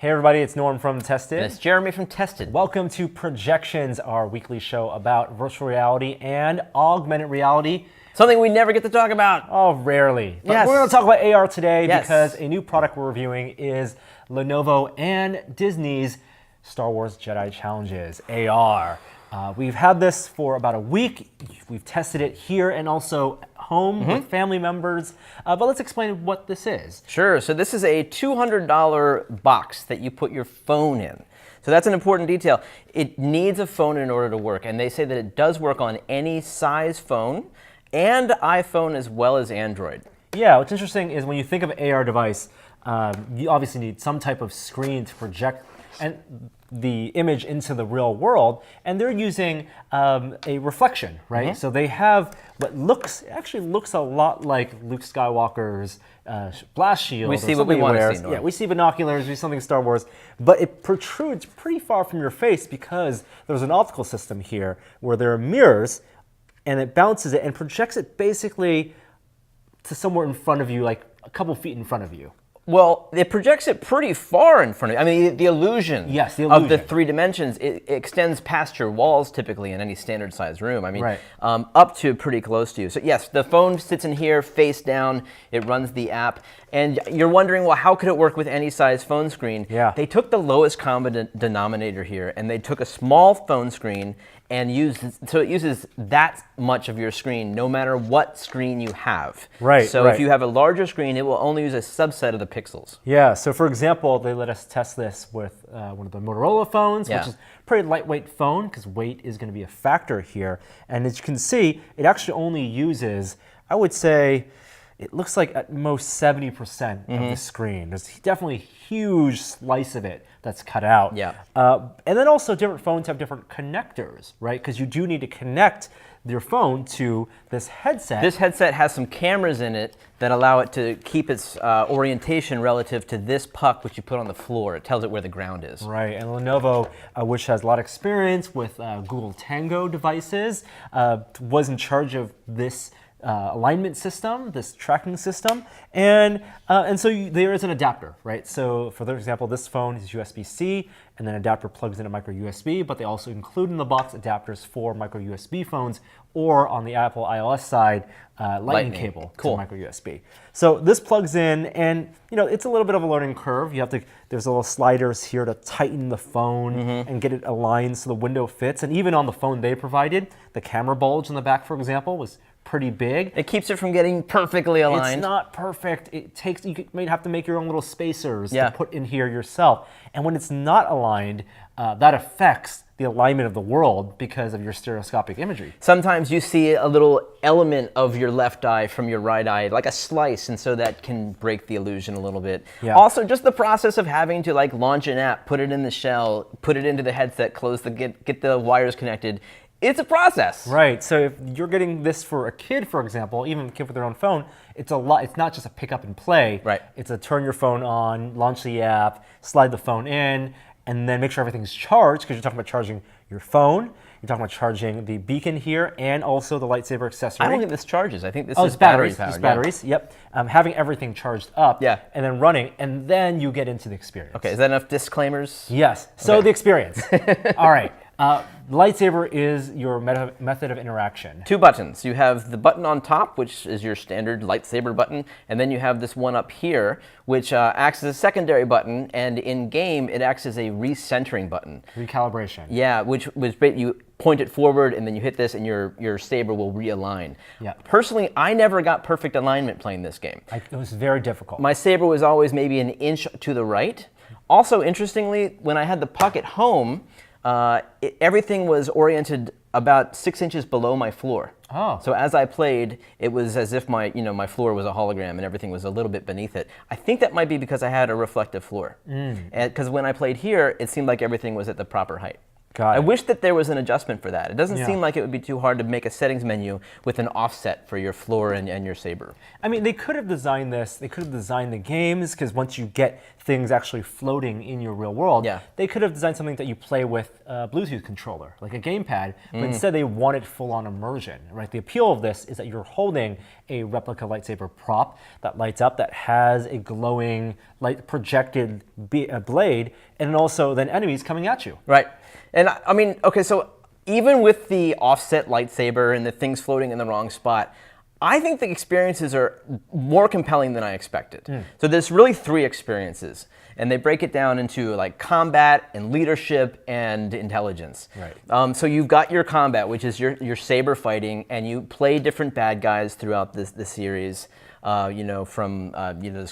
Hey everybody, it's Norm from Tested. And it's Jeremy from Tested. Welcome to Projections, our weekly show about virtual reality and augmented reality. Something we never get to talk about. Oh, rarely. But Yes. we're going to talk about AR today Yes. because a new product we're reviewing is Lenovo and Disney's Star Wars Jedi Challenges, AR. We've had this for about a week. We've tested it here and also home with family members. But let's explain what this is. Sure, so this is a $200 box that you put your phone in. So that's an important detail. It needs a phone in order to work, and they say that it does work on any size phone and iPhone as well as Android. Yeah, what's interesting is when you think of an AR device, you obviously need some type of screen to project the image into the real world, and they're using a reflection, right? So they have what actually looks a lot like Luke Skywalker's blast shield. We see what we want to see. Yeah, we see binoculars, we see something Star Wars, but it protrudes pretty far from your face because there's an optical system here where there are mirrors, and it bounces it and projects it basically to somewhere in front of you, like a couple feet in front of you. Well, it projects it pretty far in front of you. I mean, the illusion, Yes, the of the illusion. 3 dimensions, it extends past your walls typically in any standard size room. I mean, Right. Up to pretty close to you. So yes, the phone sits in here face down, it runs the app, and you're wondering, well, how could it work with any size phone screen? Yeah. They took the lowest common denominator here, and they took a small phone screen and so it uses that much of your screen no matter what screen you have. Right, So right. if you have a larger screen, it will only use a subset of the pixels. Yeah, so for example, they let us test this with one of the Motorola phones, Yeah. which is a pretty lightweight phone because weight is going to be a factor here. And as you can see, it actually only uses, I would say, it looks like at most 70% of the screen. There's definitely a huge slice of it that's cut out. Yeah. And then also different phones have different connectors, right? Because you do need to connect your phone to this headset. This headset has some cameras in it that allow it to keep its orientation relative to this puck which you put on the floor. It tells it where the ground is. Right, and Lenovo, which has a lot of experience with Google Tango devices, was in charge of this alignment system, this tracking system, and so there is an adapter, right? So for example, this phone is USB-C, and then adapter plugs into micro USB, but they also include in the box adapters for micro USB phones, or on the Apple iOS side, lightning cable Cool. to micro USB. So this plugs in, and it's a little bit of a learning curve. You have to, there's little sliders here to tighten the phone and get it aligned so the window fits. And even on the phone they provided, the camera bulge in the back, for example, was pretty big. It keeps it from getting perfectly aligned. It's not perfect. It takes, may have to make your own little spacers Yeah. to put in here yourself. And when it's not aligned, that affects the alignment of the world because of your stereoscopic imagery. Sometimes you see a little element of your left eye from your right eye, like a slice, and so that can break the illusion a little bit. Yeah. Also, just the process of having to launch an app, put it in the shell, put it into the headset, get the wires connected. It's a process. Right, so if you're getting this for a kid, for example, even a kid with their own phone, it's a lot. It's not just a pick up and play. Right. It's a turn your phone on, launch the app, slide the phone in, and then make sure everything's charged, because you're talking about charging your phone, you're talking about charging the beacon here, and also the lightsaber accessory. I don't think this charges. I think this Oh, is it's batteries. battery powered. It's batteries. Yep. Having everything charged up. Yeah. And then running, and then you get into the experience. Okay, is that enough disclaimers? Yes. So Okay. the experience. All right. Lightsaber is your method of interaction. 2 buttons. You have the button on top, which is your standard lightsaber button, and then you have this one up here, which acts as a secondary button, and in game, it acts as a recentering button. Recalibration. Yeah, which you point it forward, and then you hit this, and your saber will realign. Yeah. Personally, I never got perfect alignment playing this game. It was very difficult. My saber was always maybe an inch to the right. Also, interestingly, when I had the puck at home, everything was oriented about 6 inches below my floor. Oh. So as I played, it was as if my floor was a hologram and everything was a little bit beneath it. I think that might be because I had a reflective floor. Because when I played here, it seemed like everything was at the proper height. Got I it. wish that there was an adjustment for that. It doesn't Yeah. seem like it would be too hard to make a settings menu with an offset for your floor and your saber. I mean, they could have designed this, they could have designed the games, because once you get things actually floating in your real world, Yeah. they could have designed something that you play with a Bluetooth controller, like a gamepad, but instead they wanted full-on immersion, right? The appeal of this is that you're holding a replica lightsaber prop that lights up, that has a glowing light projected blade, and also then enemies coming at you. Right. And I mean, okay, so even with the offset lightsaber and the things floating in the wrong spot, I think the experiences are more compelling than I expected. So there's really 3 experiences, and they break it down into like combat and leadership and intelligence. Right. So you've got your combat, which is your saber fighting, and you play different bad guys throughout the series. There's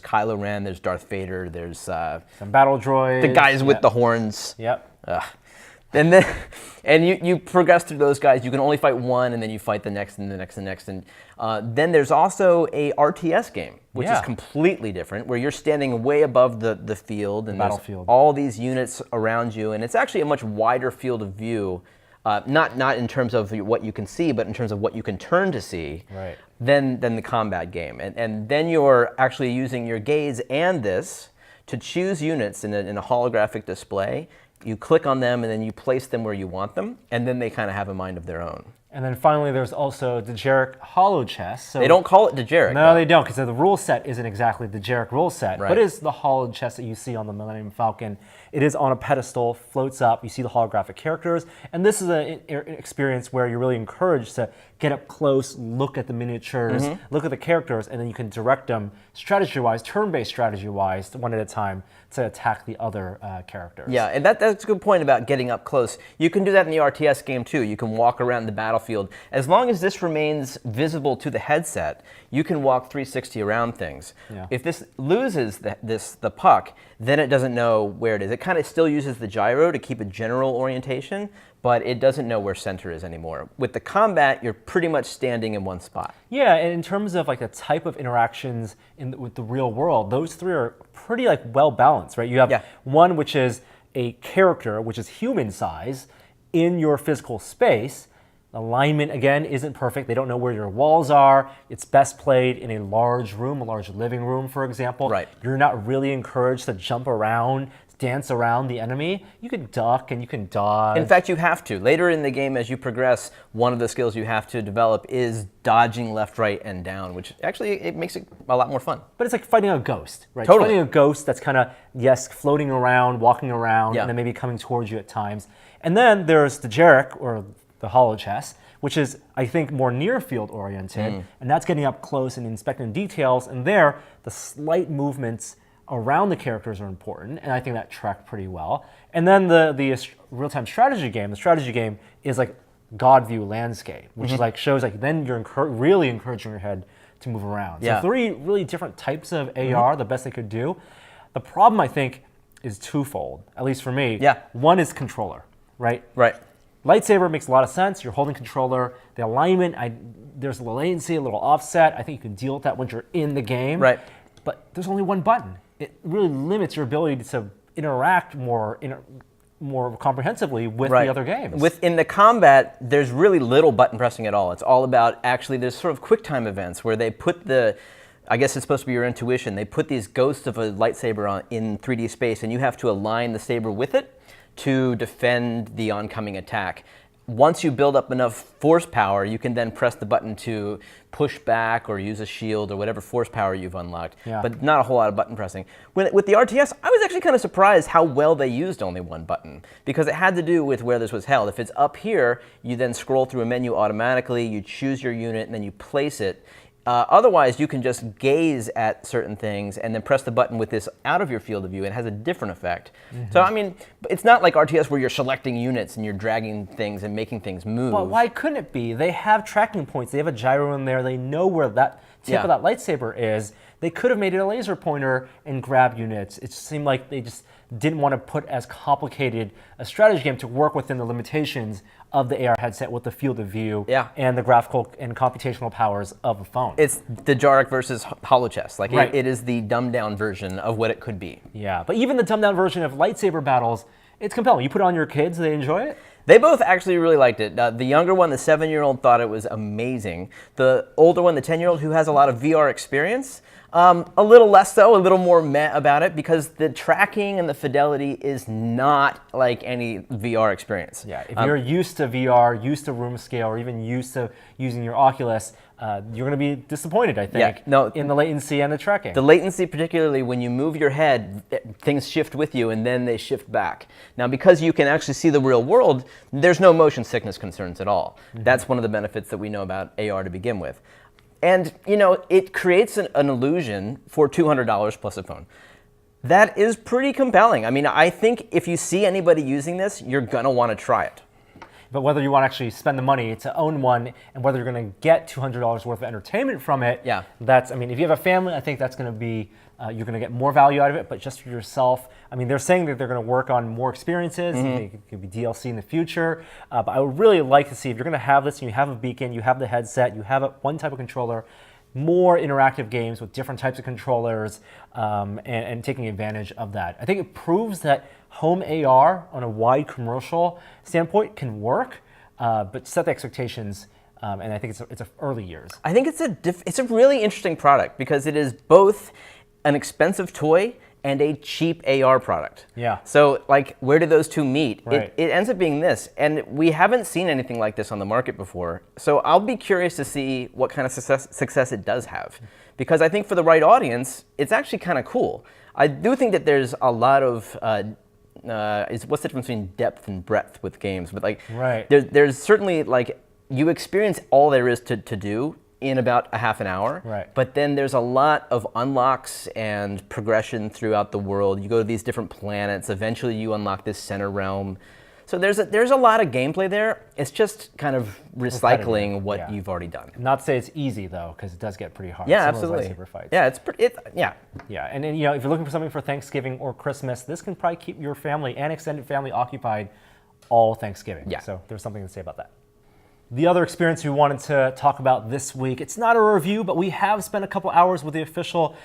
Kylo Ren, there's Darth Vader, there's some battle droids, the guys with the horns. Yep. And then, you progress through those guys. You can only fight one, and then you fight the next, and the next, and the next. And then there's also a RTS game, which is completely different, where you're standing way above the field, and there's all these units around you, and it's actually a much wider field of view. Not in terms of what you can see, but in terms of what you can turn to see, right, than the combat game. And then you're actually using your gaze and this to choose units in a holographic display. You click on them, and then you place them where you want them, and then they kind of have a mind of their own. And then finally, there's also the Jarek Holo Chess. So they don't call it the Jarek. No, they don't, because the rule set isn't exactly the Jarek rule set, right, but it is the Holo Chess that you see on the Millennium Falcon. It is on a pedestal, floats up, you see the holographic characters, and this is an experience where you're really encouraged to get up close, look at the miniatures, look at the characters, and then you can direct them strategy-wise, turn-based strategy-wise, one at a time, to attack the other characters. Yeah, and that's a good point about getting up close. You can do that in the RTS game too. You can walk around the battlefield. As long as this remains visible to the headset, you can walk 360 around things. Yeah. If this loses the puck, then it doesn't know where it is. It kind of still uses the gyro to keep a general orientation, but it doesn't know where center is anymore. With the combat, you're pretty much standing in one spot. Yeah, and in terms of like the type of interactions with the real world, those 3 are pretty like well balanced, right? You have one which is a character, which is human size, in your physical space. Alignment, again, isn't perfect. They don't know where your walls are. It's best played in a large room, a large living room, for example. Right. You're not really encouraged to jump around, dance around the enemy. You can duck and you can dodge. In fact, you have to. Later in the game, as you progress, one of the skills you have to develop is dodging left, right, and down, which actually it makes it a lot more fun. But it's like fighting a ghost, right? Totally. Fighting a ghost that's kind of, yes, floating around, walking around, Yeah. and then maybe coming towards you at times. And then there's the Jarek, or the Holo Chess, which is, I think, more near-field oriented, and that's getting up close and inspecting details, and there, the slight movements around the characters are important, and I think that tracked pretty well. And then the real-time strategy game, the strategy game is like God view landscape, which is like shows like then you're really encouraging your head to move around. Yeah. So 3 really different types of AR, the best they could do. The problem, I think, is twofold, at least for me. Yeah. One is controller, right? Right. Lightsaber makes a lot of sense. You're holding controller. The alignment, there's a little latency, a little offset. I think you can deal with that once you're in the game. Right. But there's only one button. It really limits your ability to interact more comprehensively with the other games. In the combat, there's really little button pressing at all. It's all about there's sort of quick time events where they put I guess it's supposed to be your intuition. They put these ghosts of a lightsaber in 3D space, and you have to align the saber with it to defend the oncoming attack. Once you build up enough force power, you can then press the button to push back or use a shield or whatever force power you've unlocked. Yeah. But not a whole lot of button pressing. With the RTS, I was actually kind of surprised how well they used only one button, because it had to do with where this was held. If it's up here, you then scroll through a menu automatically, you choose your unit, and then you place it. Otherwise, you can just gaze at certain things and then press the button with this out of your field of view. It has a different effect. So, I mean, it's not like RTS where you're selecting units and you're dragging things and making things move. But why couldn't it be? They have tracking points. They have a gyro in there. They know where that tip of that lightsaber is. They could have made it a laser pointer and grab units. It just seemed like they just didn't want to put as complicated a strategy game to work within the limitations of the AR headset with the field of view and the graphical and computational powers of a phone. It's the Jarek versus Holo Chess. Like it is the dumbed down version of what it could be. Yeah, but even the dumbed down version of lightsaber battles, it's compelling. You put it on your kids, they enjoy it. They both actually really liked it. The younger one, the 7-year-old, thought it was amazing. The older one, the 10-year-old, who has a lot of VR experience, A little less so, a little more meh about it, because the tracking and the fidelity is not like any VR experience. Yeah, if you're used to VR, used to room scale, or even used to using your Oculus, you're going to be disappointed, I think, in the latency and the tracking. The latency, particularly when you move your head, things shift with you and then they shift back. Now, because you can actually see the real world, there's no motion sickness concerns at all. That's one of the benefits that we know about AR to begin with. And, it creates an illusion for $200 plus a phone. That is pretty compelling. I mean, I think if you see anybody using this, you're going to want to try it. But whether you want to actually spend the money to own one and whether you're going to get $200 worth of entertainment from it, if you have a family, I think that's going to be, you're going to get more value out of it, but just for yourself, they're saying that they're going to work on more experiences, it could be DLC in the future, but I would really like to see if you're going to have this and you have a beacon, you have the headset, you have one type of controller, more interactive games with different types of controllers and taking advantage of that. I think it proves that home AR on a wide commercial standpoint can work, but set the expectations, and I think it's early years. I think it's a really interesting product because it is both an expensive toy and a cheap AR product. Yeah. So where do those two meet? Right. It ends up being this, and we haven't seen anything like this on the market before. So I'll be curious to see what kind of success it does have, because I think for the right audience, it's actually kind of cool. I do think that there's a lot of what's the difference between depth and breadth with games? But there's certainly you experience all there is to do in about a half an hour. Right. But then there's a lot of unlocks and progression throughout the world. You go to these different planets. Eventually, you unlock this center realm. So there's a lot of gameplay there. It's just kind of recycling what you've already done. Not to say it's easy though, because it does get pretty hard. Yeah, absolutely. Lightsaber fights. Yeah, Yeah, and then if you're looking for something for Thanksgiving or Christmas, this can probably keep your family and extended family occupied all Thanksgiving. Yeah. So there's something to say about that. The other experience we wanted to talk about this week, it's not a review, but we have spent a couple hours with the official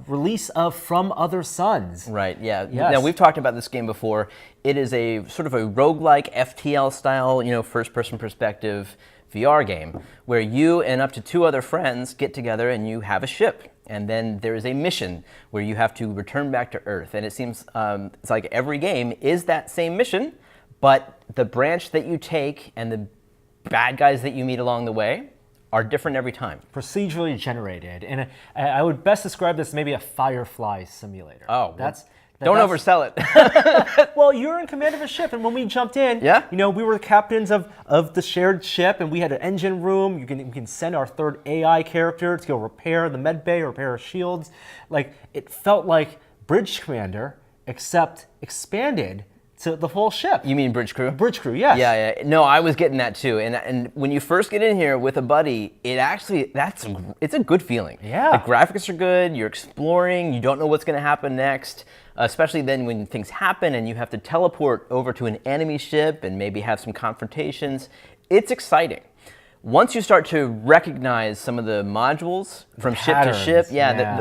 release of From Other Suns. Right, yeah. Yes. Now, we've talked about this game before. It is a sort of a roguelike FTL style, first-person perspective VR game where you and up to 2 other friends get together and you have a ship. And then there is a mission where you have to return back to Earth. And it seems it's like every game is that same mission, but the branch that you take and the bad guys that you meet along the way are different every time. Procedurally generated. And I would best describe this maybe a Firefly simulator. Oh, don't oversell it. Well, you're in command of a ship, and when we jumped in, we were the captains of the shared ship, and we had an engine room. We can send our third AI character to go repair the med bay, repair our shields. It felt like Bridge Commander, except expanded to the full ship. You mean Bridge Crew? Bridge Crew, yes. Yeah. No, I was getting that too. And when you first get in here with a buddy, it's a good feeling. Yeah. The graphics are good, you're exploring, you don't know what's going to happen next, especially then when things happen and you have to teleport over to an enemy ship and maybe have some confrontations. It's exciting. Once you start to recognize some of the modules from ship to ship,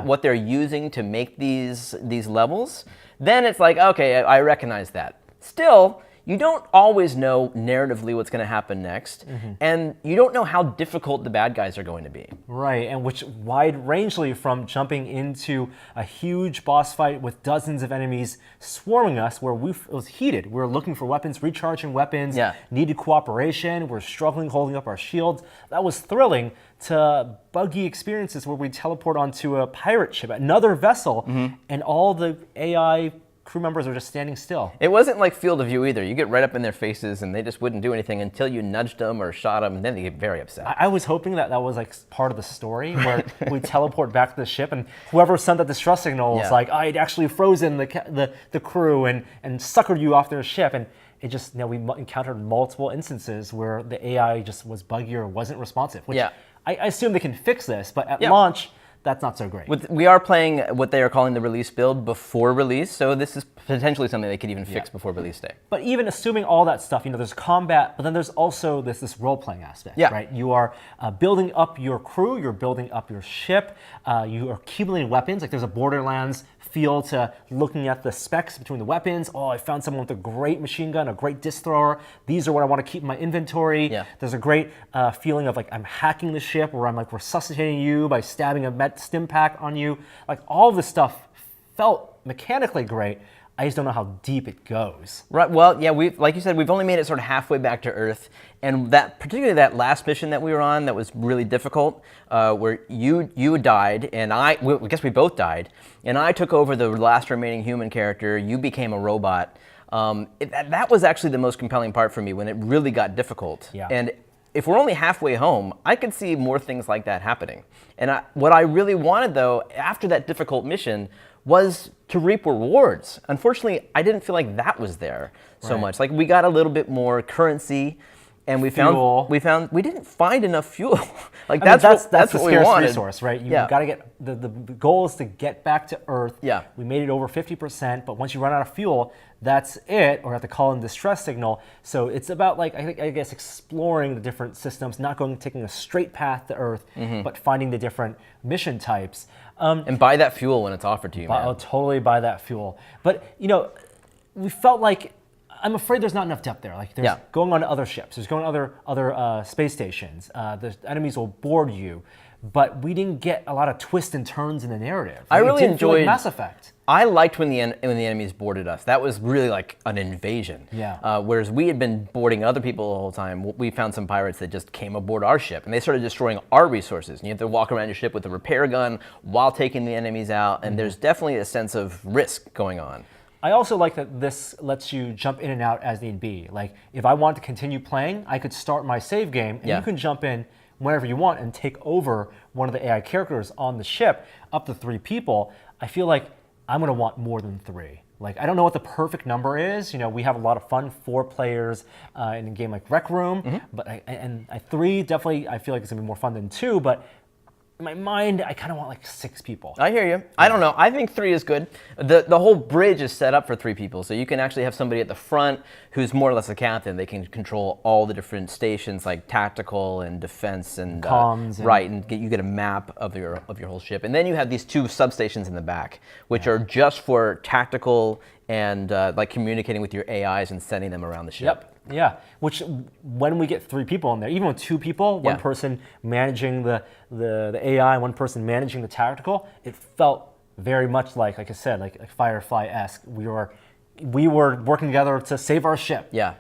what they're using to make these levels, then it's like, okay, I recognize that. Still, you don't always know narratively what's going to happen next, and you don't know how difficult the bad guys are going to be. Right, and which wide-rangely from jumping into a huge boss fight with dozens of enemies swarming us, where it was heated. We were looking for weapons, recharging weapons, needed cooperation, we're struggling holding up our shields. That was thrilling, to buggy experiences where we teleport onto a pirate ship, another vessel, and all the AI crew members are just standing still. It wasn't like field of view either. You get right up in their faces and they just wouldn't do anything until you nudged them or shot them, and then they get very upset. I was hoping that was part of the story where we teleport back to the ship and whoever sent that distress signal was like, I'd actually frozen the crew and suckered you off their ship. And it just, we encountered multiple instances where the AI just was buggy or wasn't responsive, which I assume they can fix this, but at launch, that's not so great. We are playing what they are calling the release build before release, so this is potentially something they could even fix before release day. But even assuming all that stuff, there's combat, but then there's also this role-playing aspect, right? You are building up your crew, you're building up your ship, you are accumulating weapons, there's a Borderlands feel to looking at the specs between the weapons. Oh, I found someone with a great machine gun, a great disc thrower. These are what I want to keep in my inventory. There's a great feeling of I'm hacking the ship, where I'm resuscitating you by stabbing a that stim pack on you. Like all of this stuff felt mechanically great. I just don't know how deep it goes. Right. Well, yeah. Like you said, we've only made it sort of halfway back to Earth, and that particularly that last mission that we were on that was really difficult, where you died and I guess we both died, and I took over the last remaining human character. You became a robot. That was actually the most compelling part for me when it really got difficult. Yeah. And if we're only halfway home, I could see more things like that happening. And what I really wanted, though, after that difficult mission, was to reap rewards. Unfortunately, I didn't feel like that was there so much. Like we got a little bit more currency, and we Fuel. found we didn't find enough fuel. Like That's that's the what we scarce wanted. resource, right? You Yeah. got to get the goal is to get back to Earth. Yeah. We made it over 50%, but once you run out of fuel, that's it, or have to call in distress signal. So it's about like I guess exploring the different systems, not taking a straight path to Earth, but finding the different mission types. And buy that fuel when it's offered to you, man. I'll totally buy that fuel. But we felt like I'm afraid there's not enough depth there. Like there's going on to other ships, there's going to other space stations. The enemies will board you, but we didn't get a lot of twists and turns in the narrative. I Like, it really didn't feel like enjoyed Mass Effect. I liked when the enemies boarded us. That was really like an invasion. Yeah. Whereas we had been boarding other people the whole time. We found some pirates that just came aboard our ship, and they started destroying our resources. And you have to walk around your ship with a repair gun while taking the enemies out. And there's definitely a sense of risk going on. I also like that this lets you jump in and out as need be. Like if I want to continue playing, I could start my save game, and you can jump in whenever you want and take over one of the AI characters on the ship, up to 3 people. I feel like I'm gonna want more than 3. Like I don't know what the perfect number is. We have a lot of fun 4 players in a game like Rec Room, but 3 definitely I feel like it's gonna be more fun than 2. But in my mind, I kind of want like 6 people. I hear you. I don't know. I think 3 is good. The whole bridge is set up for 3 people, so you can actually have somebody at the front who's more or less a captain. They can control all the different stations, like tactical and defense and comms. And you get a map of your whole ship, and then you have these 2 substations in the back, which are just for tactical and like communicating with your AIs and sending them around the ship. Yep. Yeah, which when we get 3 people in there, even with 2 people, one person managing the AI, one person managing the tactical, it felt very much like I said, like Firefly-esque. We were working together to save our ship. Yeah.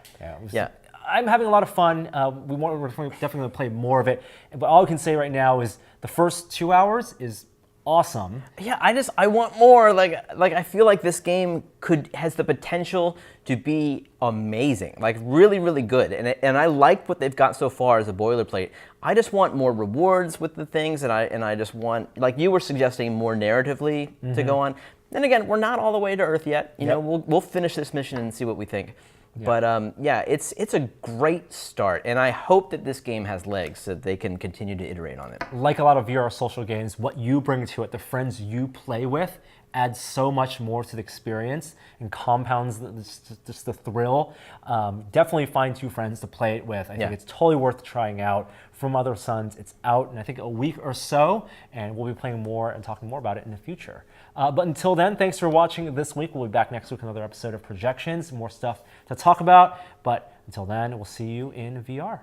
Yeah. I'm having a lot of fun. We're definitely going to play more of it. But all I can say right now is the first 2 hours is awesome. Yeah, I want more. Like I feel like this game has the potential to be amazing. Like really, really good. And I like what they've got so far as a boilerplate. I just want more rewards with the things, and I just want, like you were suggesting, more narratively to go on. Then again, we're not all the way to Earth yet. You know, we'll finish this mission and see what we think. Yeah. But yeah, it's a great start, and I hope that this game has legs so that they can continue to iterate on it. Like a lot of VR social games, what you bring to it, the friends you play with, adds so much more to the experience and compounds just the thrill. Definitely find 2 friends to play it with. I think it's totally worth trying out. From Other Suns, it's out in I think a week or so, and we'll be playing more and talking more about it in the future. But until then, thanks for watching this week. We'll be back next week with another episode of Projections, more stuff to talk about. But until then, we'll see you in VR.